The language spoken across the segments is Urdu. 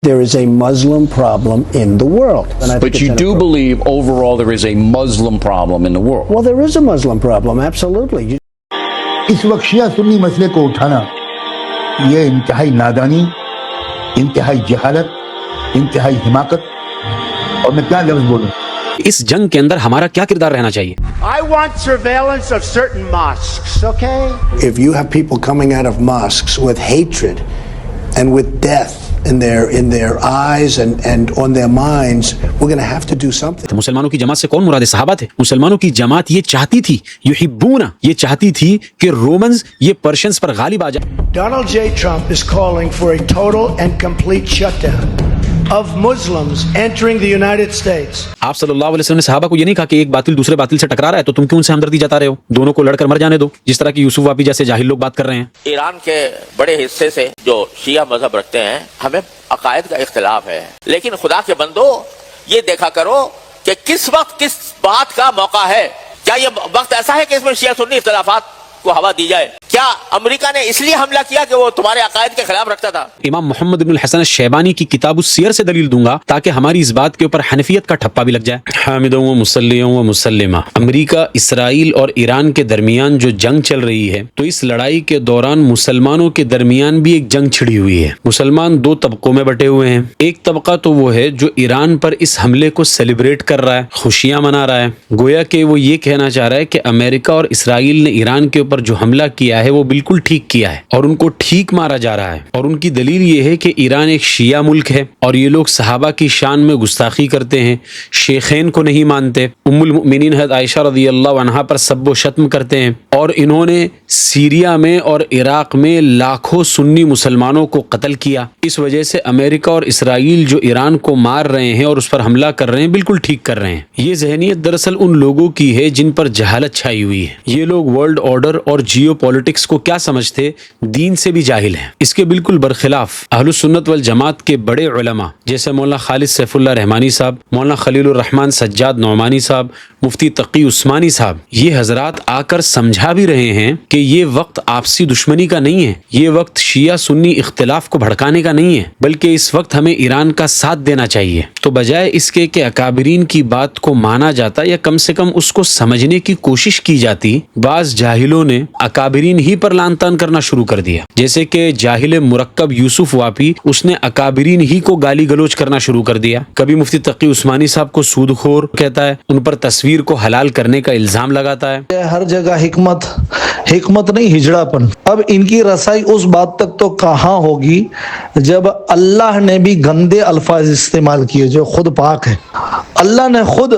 There is a Muslim problem in the world. But you do believe overall there is a Muslim problem in the world? Well, there is a Muslim problem, absolutely. اس وقت شیعہ سنی مسئلے کو اٹھانا یہ انتہائی نادانی، انتہائی جہالت، انتہائی حماقت، اور میں کیا لفظ بولوں. اس جنگ کے اندر ہمارا کیا کردار رہنا چاہیے؟ I want surveillance of certain mosques, okay? If you have people coming out of mosques with hatred and with death in their eyes and on their minds, we're going to have to do something. مسلمانوں کی جماعت سے کون مراد؟ صحابہ تھے. مسلمانوں کی جماعت یہ چاہتی تھی، یحبون، یہ چاہتی تھی کہ رومنز یہ پرشنز پر غالب آ جائے. Donald J. Trump is calling for a total and complete shutdown of Muslims entering the United States. آپ صلی اللہ علیہ وسلم نے صحابہ کو یہ نہیں کہا کہ ایک باطل دوسرے باطل سے ٹکرا رہا ہے تو تم کیوں ان سے ہمدردی جتا رہے ہو، دونوں کو لڑ کر مر جانے دو، جس طرح کہ یوسف واپی جیسے جاہل لوگ بات کر رہے ہیں. ایران کے بڑے حصے سے جو شیعہ مذہب رکھتے ہیں ہمیں عقائد کا اختلاف ہے، لیکن خدا کے بندو یہ دیکھا کرو کہ کس وقت کس بات کا موقع ہے. کیا یہ وقت ایسا ہے کہ اس میں شیعہ سنی اختلافات کو ہوا دی جائے؟ کیا امریکہ نے اس لیے حملہ کیا کہ وہ تمہارے عقائد کے خلاف رکھتا تھا؟ امام محمد بن الحسن الشیبانی کی کتاب السیر سے دلیل دوں گا تاکہ ہماری اس بات کے اوپر حنفیت کا ٹھپا بھی لگ جائے. حامدوں و مسلیوں و مسلمہ، امریکہ، اسرائیل اور ایران کے درمیان جو جنگ چل رہی ہے تو اس لڑائی کے دوران مسلمانوں کے درمیان بھی ایک جنگ چھڑی ہوئی ہے. مسلمان دو طبقوں میں بٹے ہوئے ہیں. ایک طبقہ تو وہ ہے جو ایران پر اس حملے کو سیلیبریٹ کر رہا ہے، خوشیاں منا رہا ہے، گویا کہ وہ یہ کہنا چاہ رہا ہے کہ امریکہ اور اسرائیل نے ایران کے اوپر جو حملہ کیا ہے وہ بالکل ٹھیک کیا ہے اور ان کو ٹھیک مارا جا رہا ہے. اور ان کی دلیل یہ ہے کہ ایران ایک شیعہ ملک ہے اور یہ لوگ صحابہ کی شان میں گستاخی کرتے ہیں، شیخین کو نہیں مانتے، ام المؤمنین حضرت عائشہ رضی اللہ عنہا پر سب و شتم کرتے ہیں، اور انہوں نے سیریا میں اور عراق میں لاکھوں سنی مسلمانوں کو قتل کیا. اس وجہ سے امریکہ اور اسرائیل جو ایران کو مار رہے ہیں اور اس پر حملہ کر رہے ہیں بالکل ٹھیک کر رہے ہیں. یہ ذہنیت دراصل ان لوگوں کی ہے جن پر جہالت چھائی ہوئی ہے. یہ لوگ ورلڈ آرڈر اور جیو پولیٹکس کو کیا سمجھتے، دین سے بھی جاہل ہیں. اس کے بالکل برخلاف اہل السنت والجماعت کے بڑے علماء جیسے مولانا خالد سیف اللہ رحمانی صاحب، مولانا خلیل الرحمن سجاد نعمانی صاحب، مفتی تقی عثمانی صاحب، یہ حضرات آ کر سمجھا بھی رہے ہیں کہ یہ وقت آپسی دشمنی کا نہیں ہے، یہ وقت شیعہ سنی اختلاف کو بھڑکانے کا نہیں ہے، بلکہ اس وقت ہمیں ایران کا ساتھ دینا چاہیے. تو بجائے اس کے کہ اکابرین کی بات کو مانا جاتا یا کم سے کم اس کو سمجھنے کی کوشش کی جاتی، بعض جاہلوں نے اکابرین ہی پر لعن طعن کرنا شروع کر دیا. جیسے کہ جاہل مرکب یوسف واپی، اس نے اکابرین ہی کو گالی گلوچ کرنا شروع کر دیا. کبھی مفتی تقی عثمانی صاحب کو سود خور کہتا ہے، ان پر تصویر کو حلال کرنے کا الزام لگاتا ہے. ہر جگہ حکمت نہیں، ہجڑا پن. اب ان کی رسائی اس بات تک تو کہاں ہوگی جب اللہ نے بھی گندے الفاظ استعمال کیے جو خود پاک ہے. اللہ نے خود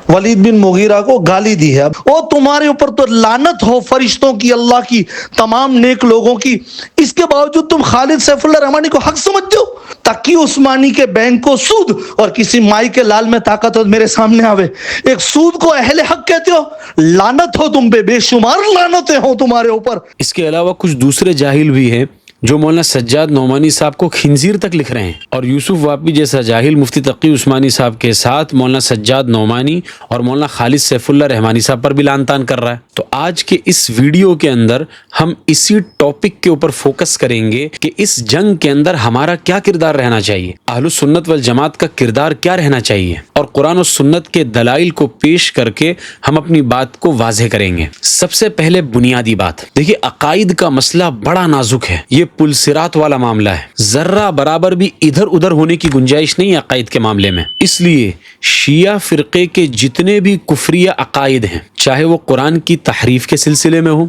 ولید بن مغیرہ کو گالی دی ہے. وہ تمہارے اوپر تو لعنت ہو فرشتوں کی، اللہ کی، تمام نیک لوگوں کی، اس کے باوجود تم خالد سیف اللہ رحمانی کو حق سمجھتے ہو. تقی عثمانی کے بینک کو سود اور کسی مائی کے لال میں طاقت ہو میرے سامنے آوے ایک سود کو اہل حق کہتے ہو. لعنت ہو تم پہ، بے شمار لعنتیں ہوں تمہارے اوپر. اس کے علاوہ کچھ دوسرے جاہل بھی ہیں جو مولانا سجاد نعمانی صاحب کو خنزیر تک لکھ رہے ہیں، اور یوسف واپی جیسا جاہل مفتی تقی عثمانی صاحب کے ساتھ مولانا سجاد نعمانی اور مولانا خالد سیف اللہ رحمانی صاحب پر بھی لعن طعن کر رہا ہے. تو آج کے اس ویڈیو کے اندر ہم اسی ٹاپک کے اوپر فوکس کریں گے کہ اس جنگ کے اندر ہمارا کیا کردار رہنا چاہیے، اہل السنت والجماعت کا کردار کیا رہنا چاہیے، اور قرآن و سنت کے دلائل کو پیش کر کے ہم اپنی بات کو واضح کریں گے. سب سے پہلے بنیادی بات دیکھیے، عقائد کا مسئلہ بڑا نازک ہے، یہ پلسرات والا معاملہ ہے، ذرہ برابر بھی ادھر ادھر ہونے کی گنجائش نہیں ہے عقائد کے معاملے میں. اس لیے شیعہ فرقے کے جتنے بھی کفریہ عقائد ہیں، چاہے وہ قرآن کی تحریف کے سلسلے میں ہو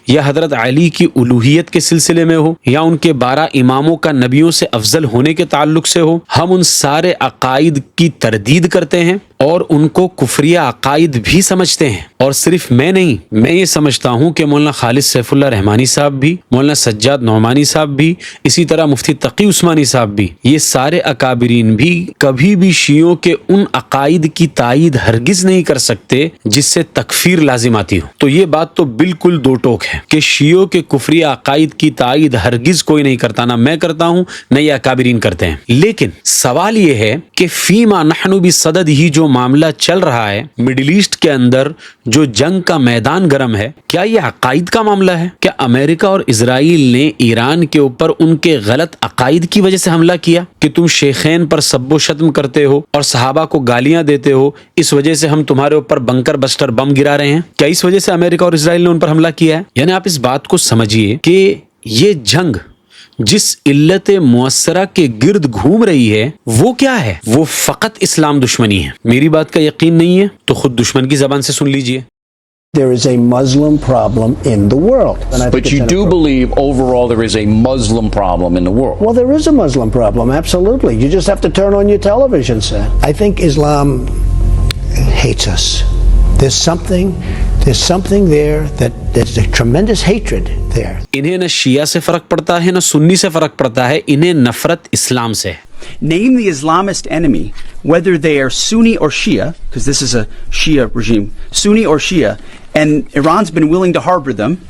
یا حضرت علی کی الوہیت کے سلسلے میں ہو یا ان کے 12 اماموں کا نبیوں سے افضل ہونے کے تعلق سے ہو، ہم ان سارے عقائد کی تردید کرتے ہیں اور ان کو کفریہ عقائد بھی سمجھتے ہیں. اور صرف میں نہیں، میں یہ سمجھتا ہوں کہ مولانا خالد سیف اللہ رحمانی صاحب بھی، مولانا سجاد نعمانی صاحب بھی، اسی طرح مفتی تقی عثمانی صاحب بھی، یہ سارے اکابرین بھی کبھی بھی شیعوں کے ان عقائد کی تائید ہرگز نہیں کر سکتے جس سے تکفیر لازم آتی ہو. تو یہ بات تو بالکل دو ٹوک ہے کہ شیعوں کے کفریہ عقائد کی تائید ہرگز کوئی نہیں کرتا، نہ میں کرتا ہوں نہ یہ اکابرین کرتے ہیں. لیکن سوال یہ ہے کہ فیما نحن بصدد ہی جو جو معاملہ چل رہا ہے مڈل ایسٹ کے اندر، جو جنگ کا میدان گرم ہے، کیا یہ عقائد کا معاملہ ہے؟ کیا امریکہ اور اسرائیل نے ایران کے اوپر ان کے غلط عقائد کی وجہ سے حملہ کیا کہ تم شیخین پر سب و شتم کرتے ہو اور صحابہ کو گالیاں دیتے ہو، اس وجہ سے ہم تمہارے اوپر بنکر بسٹر بم گرا رہے ہیں؟ کیا اس وجہ سے امریکہ اور اسرائیل نے ان پر حملہ کیا ہے؟ یعنی آپ اس بات کو سمجھیے کہ یہ جنگ جس علت مؤثرہ کے گرد گھوم رہی ہے وہ کیا ہے؟ وہ فقط اسلام دشمنی ہے۔ میری بات کا یقین نہیں ہے تو خود دشمن کی زبان سے سن لیجئے۔ There is a Muslim problem in the world. And I think But it's you an do approach. believe overall there is a Muslim problem in the world. Well, there is a Muslim problem, absolutely. You just have to turn on your television set. I think Islam hates us. There's something there that there's a tremendous hatred there. انہیں نہ شیعہ سے فرق پڑتا ہے نہ سنی سے فرق پڑتا ہے، انہیں نفرت اسلام سے ہے۔ Name the Islamist enemy, whether they are Sunni or Shia, because this is a Shia regime, Sunni or Shia, and Iran's been willing to harbor them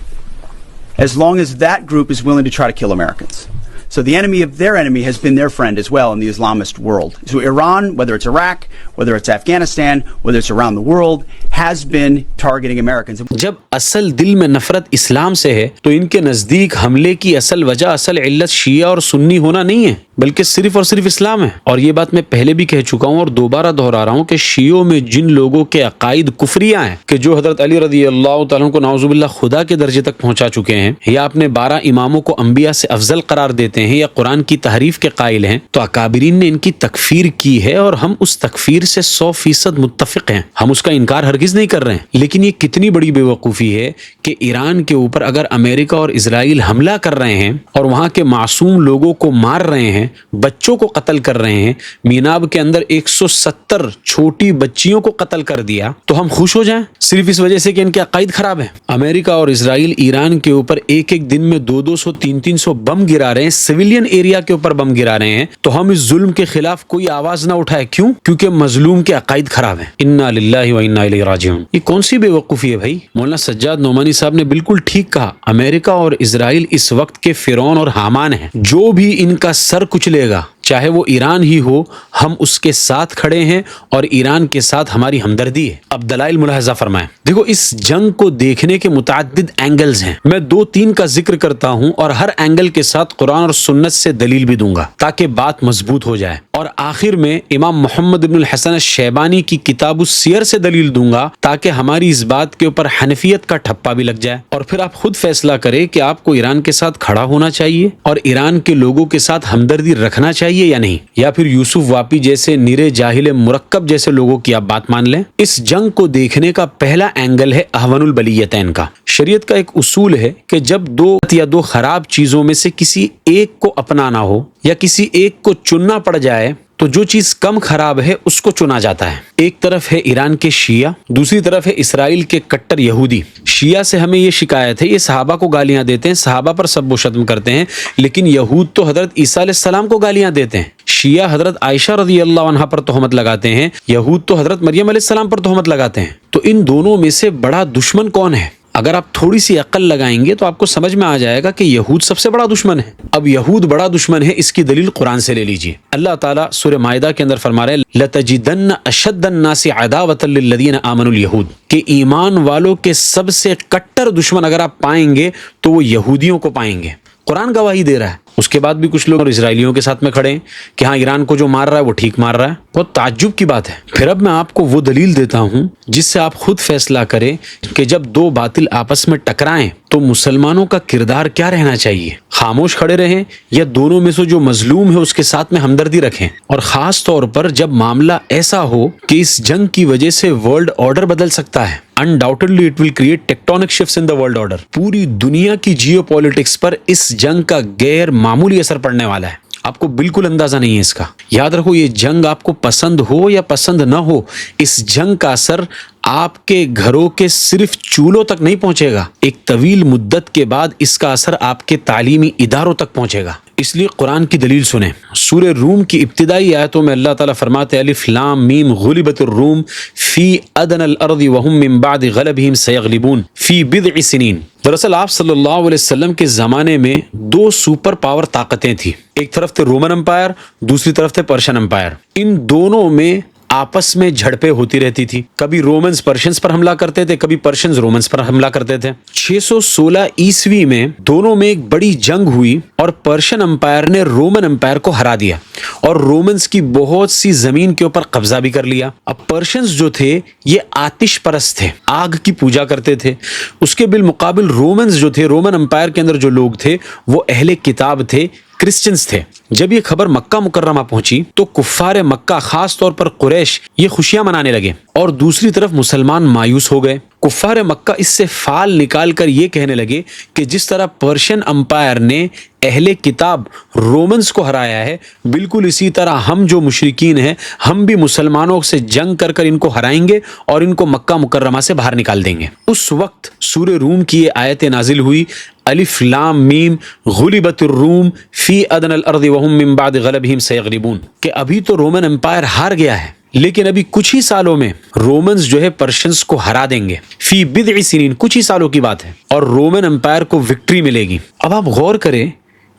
as long as that group is willing to try to kill Americans. So the enemy of their enemy has been their friend as well in the Islamist world. So Iran, whether it's Iraq, whether it's Afghanistan, whether it's around the world, has been targeting Americans. جب اصل دل میں نفرت اسلام سے ہے تو ان کے نزدیک حملے کی اصل وجہ، اصل علت شیعہ اور سنی ہونا نہیں ہے بلکہ صرف اور صرف اسلام ہے۔ اور یہ بات میں پہلے بھی کہہ چکا ہوں اور دوبارہ دہرا رہا ہوں کہ شیعوں میں جن لوگوں کے عقائد کفریہ ہیں کہ جو حضرت علی رضی اللہ تعالیٰ کو نعوذ باللہ خدا کے درجے تک پہنچا چکے ہیں، یا اپنے 12 اماموں کو انبیاء سے افضل قرار دیتے ہیں، یا قرآن کی تحریف کے قائل ہیں، تو اکابرین نے ان کی تکفیر کی ہے اور ہم اس تکفیر سے 100% متفق ہیں، ہم اس کا انکار ہرگز نہیں کر رہے ہیں۔ لیکن یہ کتنی بڑی بے وقوفی ہے کہ ایران کے اوپر اگر امریکہ اور اسرائیل حملہ کر رہے ہیں اور وہاں کے معصوم لوگوں کو مار رہے ہیں، بچوں کو قتل کر رہے ہیں، میناب کے اندر 170 چھوٹی بچیوں کو قتل کر دیا، تو ہم خوش ہو جائیں صرف اس وجہ سے کہ ان کے عقائد خراب ہیں؟ امریکہ اور اسرائیل ایران کے اوپر ایک دن میں 200 300 بم گرا رہے ہیں، سویلین ایریا کے اوپر بم گرا رہے ہیں، تو ہم اس ظلم کے خلاف کوئی آواز نہ اٹھائے؟ کیوں؟ کیونکہ مظلوم کے عقائد خراب ہیں۔ انا للہ و انا الیہ راجعون۔ یہ کون سی بے وقوفی ہے بھائی؟ مولانا سجاد نعمانی صاحب نے بالکل ٹھیک کہا، امریکہ اور اسرائیل اس وقت کے فرعون اور حامان ہیں، جو بھی ان کا سر کچلے گا چاہے وہ ایران ہی ہو، ہم اس کے ساتھ کھڑے ہیں اور ایران کے ساتھ ہماری ہمدردی ہے۔ اب دلائل ملاحظہ فرمائیں۔ دیکھو اس جنگ کو دیکھنے کے متعدد اینگلز ہیں، میں 2-3 کا ذکر کرتا ہوں اور ہر اینگل کے ساتھ قرآن اور سنت سے دلیل بھی دوں گا تاکہ بات مضبوط ہو جائے، اور آخر میں امام محمد بن الحسن الشیبانی کی کتاب السیر سے دلیل دوں گا تاکہ ہماری اس بات کے اوپر حنفیت کا ٹھپا بھی لگ جائے، اور پھر آپ خود فیصلہ کریں کہ آپ کو ایران کے ساتھ کھڑا ہونا چاہیے اور ایران کے لوگوں کے ساتھ ہمدردی رکھنا چاہیے یا نہیں، یا پھر یوسف واپی جیسے نیرے جاہل مرکب جیسے لوگوں کی آپ بات مان لیں۔ اس جنگ کو دیکھنے کا پہلا اینگل ہے احون البلیتین کا۔ شریعت کا ایک اصول ہے کہ جب 2 خراب چیزوں میں سے کسی ایک کو اپنانا ہو یا کسی ایک کو چننا پڑ جائے تو جو چیز کم خراب ہے اس کو چنا جاتا ہے۔ ایک طرف ہے ایران کے شیعہ، دوسری طرف ہے اسرائیل کے کٹر یہودی۔ شیعہ سے ہمیں یہ شکایت ہے، یہ صحابہ کو گالیاں دیتے ہیں، صحابہ پر سب و شتم کرتے ہیں، لیکن یہود تو حضرت عیسیٰ علیہ السلام کو گالیاں دیتے ہیں۔ شیعہ حضرت عائشہ رضی اللہ عنہا پر تہمت لگاتے ہیں، یہود تو حضرت مریم علیہ السلام پر تہمت لگاتے ہیں۔ تو ان دونوں میں سے بڑا دشمن کون ہے؟ اگر آپ تھوڑی سی عقل لگائیں گے تو آپ کو سمجھ میں آ جائے گا کہ یہود سب سے بڑا دشمن ہے۔ اب یہود بڑا دشمن ہے، اس کی دلیل قرآن سے لے لیجئے۔ اللہ تعالیٰ سورہ مائدہ کے اندر فرما رہے ہیں لَتَجِدَنَّ أَشَدَّ النَّاسِ عَدَاوَةً لِلَّذِينَ آمَنُوا الْيَهُودَ، کہ ایمان والوں کے سب سے کٹر دشمن اگر آپ پائیں گے تو وہ یہودیوں کو پائیں گے۔ قرآن گواہی دے رہا ہے۔ اس کے بعد بھی کچھ لوگ اور اسرائیلیوں کے ساتھ میں کھڑے ہیں کہ ہاں ایران کو جو مار رہا ہے وہ ٹھیک مار رہا ہے۔ بہت تعجب کی بات ہے۔ پھر اب میں آپ کو وہ دلیل دیتا ہوں جس سے آپ خود فیصلہ کریں کہ جب 2 باطل آپس میں ٹکرائیں تو مسلمانوں کا کردار کیا رہنا چاہیے؟ خاموش کھڑے رہیں یا دونوں میں سے جو مظلوم ہے اس کے ساتھ میں ہمدردی رکھیں؟ اور خاص طور پر جب معاملہ ایسا ہو کہ اس جنگ کی وجہ سے ورلڈ آرڈر بدل سکتا ہے۔ Undoubtedly it will create tectonic shifts in the world order۔ پوری دنیا کی جیو پولیٹکس پر اس جنگ کا غیر معمولی اثر پڑنے والا ہے، آپ کو بالکل اندازہ نہیں ہے اس کا۔ یاد رکھو یہ جنگ آپ کو پسند ہو یا پسند نہ ہو، اس جنگ کا اثر آپ کے گھروں کے صرف چولہوں تک نہیں پہنچے گا، ایک طویل مدت کے بعد اس کا اثر آپ کے تعلیمی اداروں تک پہنچے گا۔ اس لیے قرآن کی دلیل سنیں۔ سورہ روم کی ابتدائی آیتوں میں اللہ تعالیٰ فرماتے ہیں الف لام میم غلبت الروم فی ادنى الارض وهم من بعد غلبهم سيغلبون فی بضع سنین۔ دراصل آپ صلی اللہ علیہ وسلم کے زمانے میں 2 سپر پاور طاقتیں تھیں، ایک طرف تھے رومن امپائر، دوسری طرف تھے پرشین امپائر۔ ان دونوں میں آپس میں جھڑپیں ہوتی رہتی تھی. کبھی رومنز پرشنز پر حملہ کرتے تھے, کبھی پرشنز رومنز پر حملہ کرتے تھے. 616 عیسوی میں دونوں میں ایک بڑی جنگ ہوئی اور پرشین امپائر نے رومن امپائر کو ہرا دیا اور رومنز کی بہت سی زمین کے اوپر قبضہ بھی کر لیا. اب پرشنز جو تھے یہ آتش پرست تھے, آگ کی پوجا کرتے تھے. اس کے بالمقابل رومنز جو تھے, رومن امپائر کے اندر جو لوگ تھے وہ اہل کتاب تھے, کرسچنز تھے. جب یہ خبر مکہ مکرمہ پہنچی تو کفار مکہ خاص طور پر قریش یہ خوشیاں منانے لگے اور دوسری طرف مسلمان مایوس ہو گئے. کفار مکہ اس سے فال نکال کر یہ کہنے لگے کہ جس طرح پرشین امپائر نے اہل کتاب رومنز کو ہرایا ہے, بالکل اسی طرح ہم جو مشرکین ہیں ہم بھی مسلمانوں سے جنگ کر کر ان کو ہرائیں گے اور ان کو مکہ مکرمہ سے باہر نکال دیں گے. اس وقت سورہ روم کی یہ آیت نازل ہوئی, الف لام میم غلبت الروم فی ادنی الارض وهم من بعد غلبهم سیغلبون, کہ ابھی تو رومن امپائر ہار گیا ہے لیکن ابھی کچھ ہی سالوں میں رومنز جو ہے پرشنز کو ہرا دیں گے. فی بضع سنین, کچھ ہی سالوں کی بات ہے, اور رومن امپائر کو وکٹری ملے گی. اب آپ غور کریں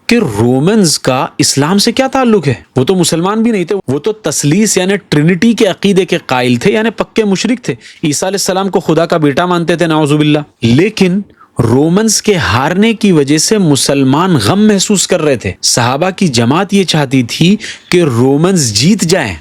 کہ رومنز کا اسلام سے کیا تعلق ہے؟ وہ تو مسلمان بھی نہیں تھے, وہ تو تثلیث یعنی ٹرینٹی کے عقیدے کے قائل تھے, یعنی پکے مشرک تھے. عیسیٰ علیہ السلام کو خدا کا بیٹا مانتے تھے نعوذ باللہ. لیکن رومنز کے ہارنے کی وجہ سے مسلمان غم محسوس کر رہے تھے. صحابہ کی جماعت یہ چاہتی تھی کہ رومنز جیت جائیں.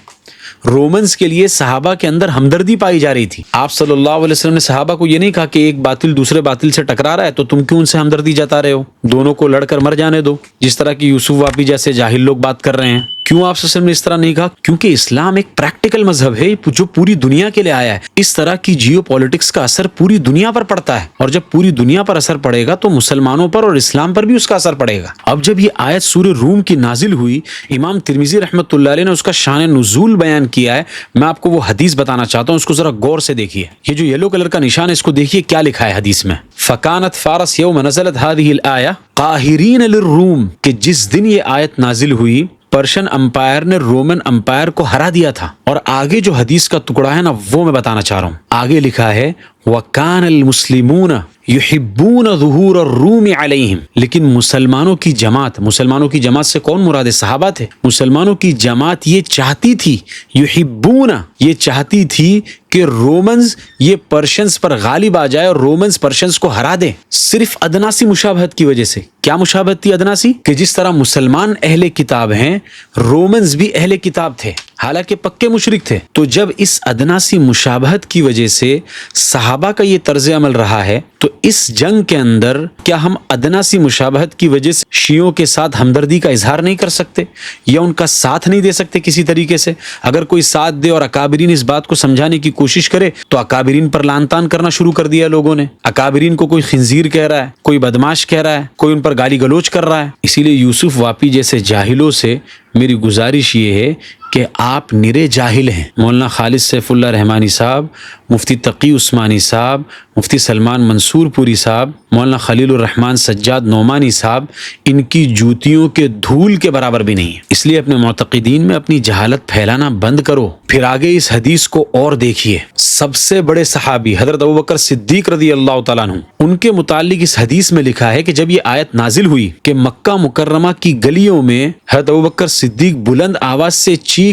رومنز کے لیے صحابہ کے اندر ہمدردی پائی جا رہی تھی. آپ صلی اللہ علیہ وسلم نے صحابہ کو یہ نہیں کہا کہ ایک باطل دوسرے باطل سے ٹکرا رہا ہے تو تم کیوں ان سے ہمدردی جتا رہے ہو, دونوں کو لڑ کر مر جانے دو, جس طرح کی یوسف واپی جیسے جاہل لوگ بات کر رہے ہیں. کیوں آپ صلی اللہ علیہ وسلم نے اس طرح نہیں کہا؟ کیونکہ اسلام ایک پریکٹیکل مذہب ہے جو پوری دنیا کے لیے آیا ہے. اس طرح کی جیو پولیٹکس کا اثر پوری دنیا پر پڑتا ہے, اور جب پوری دنیا پر اثر پڑے گا تو مسلمانوں پر اور اسلام پر بھی اس کا اثر پڑے گا. اب جب یہ آیت سورہ روم کی نازل ہوئی, امام ترمذی رحمۃ اللہ علیہ نے اس کا شان نزول بیان کیا ہے. میں آپ کو وہ حدیث بتانا چاہتا ہوں, اس کو ذرا غور سے دیکھیے. یہ جو یلو کلر کا نشان ہے اس کو دیکھیے کیا لکھا ہے حدیث میں. فکانت فارس یوم نزلت هذه الآیہ قاہرین للروم, کہ جس دن یہ آیت نازل ہوئی پرشین امپائر نے رومن امپائر کو ہرا دیا تھا. اور آگے جو حدیث کا ٹکڑا ہے نا وہ میں بتانا چاہ رہا ہوں. آگے لکھا ہے وَكَانَ الْمُسْلِمُونَ يُحِبُّونَ ظُهُورَ الرُّومِ عَلَيْهِمْ, لیکن مسلمانوں کی جماعت سے کون مراد ہے؟ صحابہ تھے. مسلمانوں کی جماعت یہ چاہتی تھی, يُحِبُّونَ یہ چاہتی تھی کہ رومنز یہ پرشنز پر غالب آ جائے اور رومنز پرشنز کو ہرا دے, صرف ادنا سی مشابہت کی وجہ سے. کیا مشابہت تھی ادنا سی؟ کہ جس طرح مسلمان اہل کتاب ہیں رومنز بھی اہل کتاب تھے, حالانکہ پکے مشرک تھے. تو جب اس ادنا سی مشابہت کی وجہ سے صحابہ کا یہ طرز عمل رہا ہے, تو اس جنگ کے اندر کیا ہم ادنا سی مشابہت کی وجہ سے شیعوں کے ساتھ ہمدردی کا اظہار نہیں کر سکتے یا ان کا ساتھ نہیں دے سکتے کسی طریقے سے؟ اگر کوئی ساتھ دے اور اکابرین اس بات کو سمجھانے کی کوشش کرے تو اکابرین پر لعن طعن کرنا شروع کر دیا لوگوں نے. اکابرین کو کوئی خنزیر کہہ رہا ہے, کوئی بدماش کہہ رہا ہے, کوئی ان پر گالی گلوچ کر رہا ہے. اسی لیے یوسف واپی جیسے جاہلوں سے میری گزارش یہ ہے کہ آپ نرے جاہل ہیں. مولانا خالد سیف اللہ رحمانی صاحب, مفتی تقی عثمانی صاحب, مفتی سلمان منصور پوری صاحب, مولانا خلیل الرحمن سجاد نعمانی صاحب, ان کی جوتیوں کے دھول کے برابر بھی نہیں ہے. اس لیے اپنے معتقدین میں اپنی جہالت پھیلانا بند کرو. پھر آگے اس حدیث کو اور دیکھیے. سب سے بڑے صحابی حضرت ابوبکر صدیق رضی اللہ تعالیٰ عنہ, ان کے متعلق اس حدیث میں لکھا ہے کہ جب یہ آیت نازل ہوئی کہ مکہ مکرمہ کی گلیوں میں حضرت ابوبکر صدیق بلند آواز سے چیخ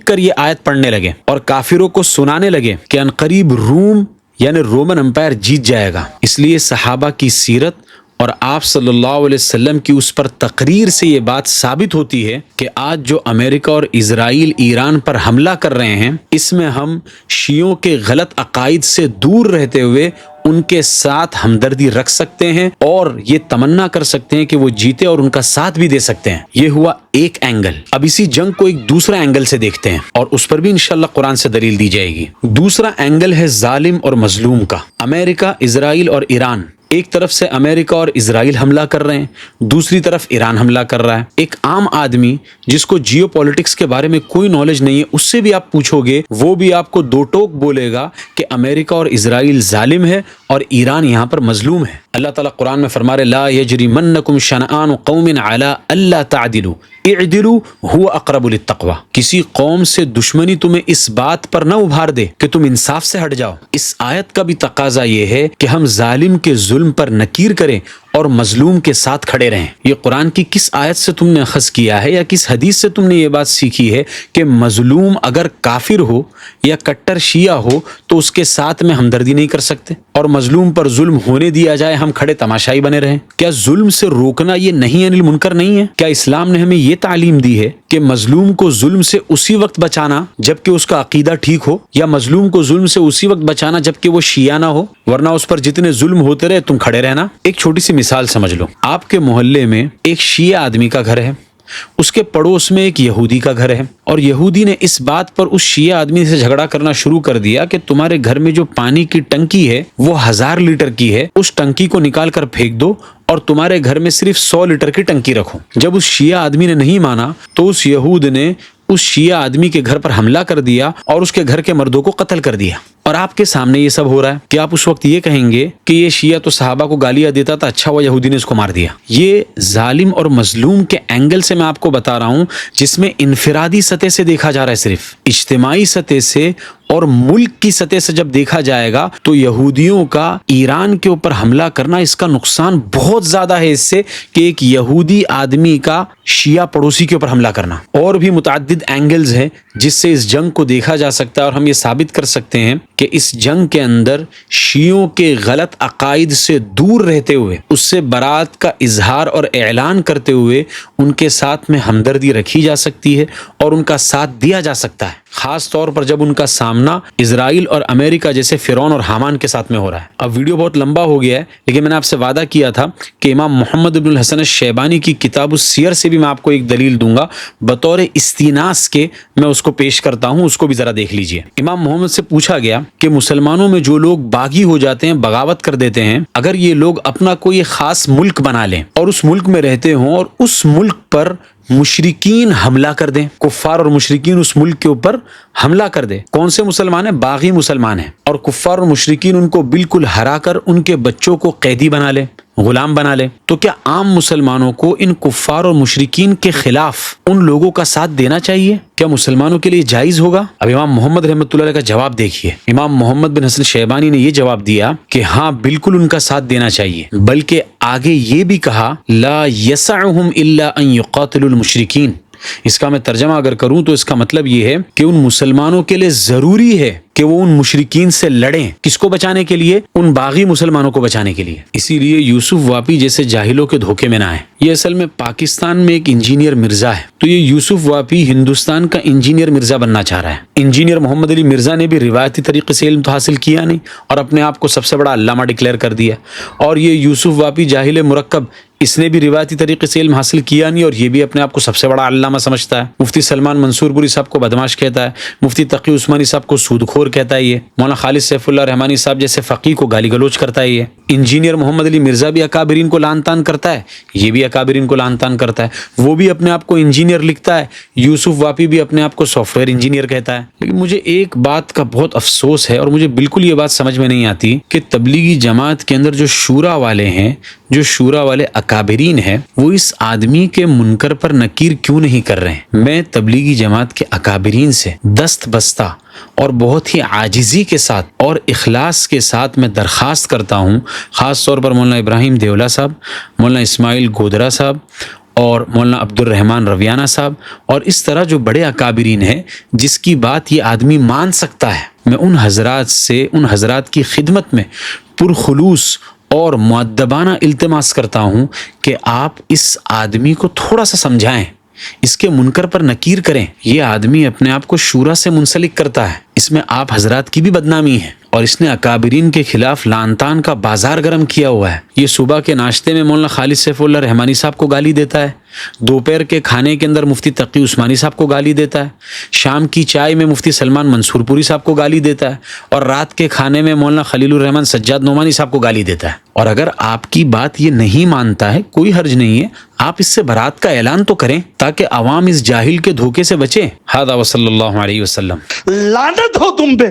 کر یہ آیت پڑھنے لگے اور کافروں کو سنانے لگے کہ عنقریب روم یعنی رومن امپائر جیت جائے گا. اس لیے صحابہ کی سیرت اور آپ صلی اللہ علیہ وسلم کی اس پر تقریر سے یہ بات ثابت ہوتی ہے کہ آج جو امریکہ اور اسرائیل ایران پر حملہ کر رہے ہیں, اس میں ہم شیعوں کے غلط عقائد سے دور رہتے ہوئے ان کے ساتھ ہمدردی رکھ سکتے ہیں اور یہ تمنا کر سکتے ہیں کہ وہ جیتے اور ان کا ساتھ بھی دے سکتے ہیں. یہ ہوا ایک اینگل. اب اسی جنگ کو ایک دوسرا اینگل سے دیکھتے ہیں اور اس پر بھی انشاءاللہ قرآن سے دلیل دی جائے گی. دوسرا اینگل ہے ظالم اور مظلوم کا. امریکہ, اسرائیل اور ایران, ایک طرف سے امریکہ اور اسرائیل حملہ کر رہے ہیں, دوسری طرف ایران حملہ کر رہا ہے. ایک عام آدمی جس کو جیو پولیٹکس کے بارے میں کوئی نالج نہیں ہے, اس سے بھی آپ پوچھو گے وہ بھی آپ کو دو ٹوک بولے گا کہ امریکہ اور اسرائیل ظالم ہے اور ایران یہاں پر مظلوم ہے. اللہ تعالیٰ قرآن میں فرما رہے لا یجرمنکم شنآن قوم علی الا تعدلوا اعدلوا هو اقرب للتقوی. کسی قوم سے دشمنی تمہیں اس بات پر نہ ابھار دے کہ تم انصاف سے ہٹ جاؤ. اس آیت کا بھی تقاضا یہ ہے کہ ہم ظالم کے ظلم پر نکیر کریں اور مظلوم کے ساتھ کھڑے رہیں. یہ قرآن کی کس آیت سے تم نے اخذ کیا ہے یا کس حدیث سے تم نے یہ بات سیکھی ہے کہ مظلوم اگر کافر ہو یا کٹر شیعہ ہو تو اس کے ساتھ میں ہمدردی نہیں کر سکتے اور مظلوم پر ظلم ہونے دیا جائے ہم کھڑے تماشائی بنے رہیں؟ کیا ظلم سے روکنا یہ نہیں انل منکر نہیں ہے؟ کیا اسلام نے ہمیں یہ تعلیم دی ہے کہ مظلوم کو ظلم سے اسی وقت بچانا جبکہ اس کا عقیدہ ٹھیک ہو، یا مظلوم کو ظلم سے اسی وقت بچانا جبکہ وہ شیعہ نہ ہو، ورنہ اس پر جتنے ظلم ہوتے رہے تم کھڑے رہنا؟ ایک چھوٹی سی مثال سمجھ لو. آپ کے محلے میں ایک شیعہ آدمی کا گھر ہے، اس کے پڑوس میں ایک یہودی کا گھر ہے، اور یہودی نے اس بات پر اس شیعہ آدمی سے جھگڑا کرنا شروع کر دیا کہ تمہارے گھر میں جو پانی کی ٹنکی ہے وہ 1000 لیٹر کی ہے، اس ٹنکی کو نکال کر پھینک دو اور تمہارے گھر میں صرف 100 لیٹر کی ٹنکی رکھو. جب اس شیعہ آدمی نے نہیں مانا تو اس یہود نے اس شیعہ آدمی کے گھر پر حملہ کر دیا اور اس کے گھر کے مردوں کو قتل کر دیا. اور آپ کے سامنے یہ سب ہو رہا ہے کہ آپ اس وقت یہ کہیں گے کہ یہ شیعہ تو صحابہ کو گالیاں دیتا تھا، اچھا ہوا یہودی نے اس کو مار دیا. یہ ظالم اور مظلوم کے اینگل سے میں آپ کو بتا رہا ہوں، جس میں انفرادی سطح سے دیکھا جا رہا ہے، صرف اجتماعی سطح سے اور ملک کی سطح سے جب دیکھا جائے گا تو یہودیوں کا ایران کے اوپر حملہ کرنا اس کا نقصان بہت زیادہ ہے اس سے کہ ایک یہودی آدمی کا شیعہ پڑوسی کے اوپر حملہ کرنا. اور بھی متعدد اینگلز ہیں جس سے اس جنگ کو دیکھا جا سکتا ہے، اور ہم یہ ثابت کر سکتے ہیں کہ اس جنگ کے اندر شیعوں کے غلط عقائد سے دور رہتے ہوئے، اس سے برات کا اظہار اور اعلان کرتے ہوئے ان کے ساتھ میں ہمدردی رکھی جا سکتی ہے اور ان کا ساتھ دیا جا سکتا ہے، خاص طور پر جب ان کا سامنا اسرائیل اور امریکہ جیسے فرعون اور حامان کے ساتھ میں ہو رہا ہے. اب ویڈیو بہت لمبا ہو گیا ہے، لیکن میں نے آپ سے وعدہ کیا تھا کہ امام محمد بن الحسن الشیبانی کی کتاب السیر سے بھی میں آپ کو ایک دلیل دوں گا بطور استیناس کے، میں اس کو پیش کرتا ہوں، اس کو بھی ذرا دیکھ لیجئے. امام محمد سے پوچھا گیا کہ مسلمانوں میں جو لوگ باغی ہو جاتے ہیں، بغاوت کر دیتے ہیں، اگر یہ لوگ اپنا کوئی خاص ملک بنا لیں اور اس ملک میں رہتے ہوں اور اس ملک پر مشرکین حملہ کر دیں، کفار اور مشرکین اس ملک کے اوپر حملہ کر دیں، کون سے مسلمان ہیں؟ باغی مسلمان ہیں، اور کفار اور مشرکین ان کو بالکل ہرا کر ان کے بچوں کو قیدی بنا لیں، غلام بنا لے، تو کیا عام مسلمانوں کو ان کفار اور مشرکین کے خلاف ان لوگوں کا ساتھ دینا چاہیے؟ کیا مسلمانوں کے لیے جائز ہوگا؟ اب امام محمد رحمۃ اللہ علیہ کا جواب دیکھیے. امام محمد بن حسن شیبانی نے یہ جواب دیا کہ ہاں بالکل ان کا ساتھ دینا چاہیے، بلکہ آگے یہ بھی کہا لا یسعہم الا ان یقاتلوا المشرکین. اس کا میں ترجمہ اگر کروں تو اس کا مطلب یہ ہے کہ ان مسلمانوں کے لیے ضروری ہے کہ وہ ان مشرکین سے لڑیں. کس کو بچانے کے لیے؟ ان باغی مسلمانوں کو بچانے کے لیے. اسی لیے یوسف واپی جیسے جاہلوں کے دھوکے میں نہ آئے. یہ اصل میں پاکستان میں ایک انجینئر مرزا ہے، تو یہ یوسف واپی ہندوستان کا انجینئر مرزا بننا چاہ رہا ہے. انجینئر محمد علی مرزا نے بھی روایتی طریقے سے علم تو حاصل کیا نہیں اور اپنے آپ کو سب سے بڑا علامہ ڈکلیئر کر دیا، اور یہ یوسف واپی جاہل مرکب، اس نے بھی روایتی طریقے سے علم حاصل کیا نہیں اور یہ بھی اپنے آپ کو سب سے بڑا علامہ سمجھتا ہے. مفتی سلمان منصور پوری صاحب کو بدماش کہتا ہے، مفتی تقی عثمانی صاحب کو سود خور کہتا ہے، یہ مولانا خالد سیف اللہ رحمانی صاحب جیسے فقیہ کو گالی گلوچ کرتا ہے. یہ انجینئر محمد علی مرزا بھی اکابرین کو لعن طعن کرتا ہے، یہ بھی اکابرین کو لعن طعن کرتا ہے، وہ بھی اپنے آپ کو انجینئر لکھتا ہے. یوسف واپی بھی اپنے آپ کو سافٹ ویئر انجینئر کہتا ہے. لیکن مجھے ایک بات کا بہت افسوس ہے اور مجھے بالکل یہ بات سمجھ میں نہیں آتی کہ تبلیغی جماعت کے اندر جو شورا والے ہیں، جو شورا والے اکابرین ہیں، وہ اس آدمی کے منکر پر نکیر کیوں نہیں کر رہے ہیں؟ میں تبلیغی جماعت کے اکابرین سے دست بستہ اور بہت ہی عاجزی کے ساتھ اور اخلاص کے ساتھ میں درخواست کرتا ہوں، خاص طور پر مولانا ابراہیم دیولا صاحب، مولانا اسماعیل گودرا صاحب اور مولانا عبد الرحمن رویانہ صاحب اور اس طرح جو بڑے اکابرین ہیں جس کی بات یہ آدمی مان سکتا ہے، میں ان حضرات سے، ان حضرات کی خدمت میں پرخلوص اور مؤدبانہ التماس کرتا ہوں کہ آپ اس آدمی کو تھوڑا سا سمجھائیں، اس کے منکر پر نکیر کریں. یہ آدمی اپنے آپ کو شورا سے منسلک کرتا ہے، اس میں آپ حضرات کی بھی بدنامی ہے اور اس نے اکابرین کے خلاف لعن طعن کا بازار گرم کیا ہوا ہے. یہ صبح کے ناشتے میں مولانا خالد سیف اللہ رحمانی صاحب کو گالی دیتا ہے، دوپہر کے کھانے کے اندر مفتی تقی عثمانی صاحب کو گالی دیتا ہے، شام کی چائے میں مفتی سلمان منصور پوری صاحب کو گالی دیتا ہے اور رات کے کھانے میں مولانا خلیل الرحمن سجاد نعمانی صاحب کو گالی دیتا ہے. اور اگر آپ کی بات یہ نہیں مانتا ہے، کوئی حرج نہیں ہے، آپ اس سے برات کا اعلان تو کریں تاکہ عوام اس جاہل کے دھوکے سے بچے. ھذا وصلی اللہ علیہ وسلم. لعنت ہو تم پہ،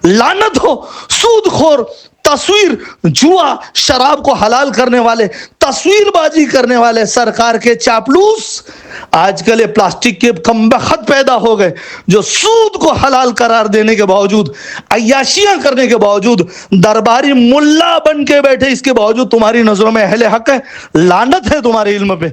لعنت ہو سود خور تصویر جوا شراب کو حلال کرنے والے, تصویر بازی کرنے والے سرکار کے چاپلوس آج کل یہ پلاسٹک کے کمبخت پیدا ہو گئے جو سود کو حلال قرار دینے کے باوجود, عیاشیاں کرنے کے باوجود, درباری ملا بن کے بیٹھے, اس کے باوجود تمہاری نظروں میں اہل حق ہے. لعنت ہے تمہارے علم پہ.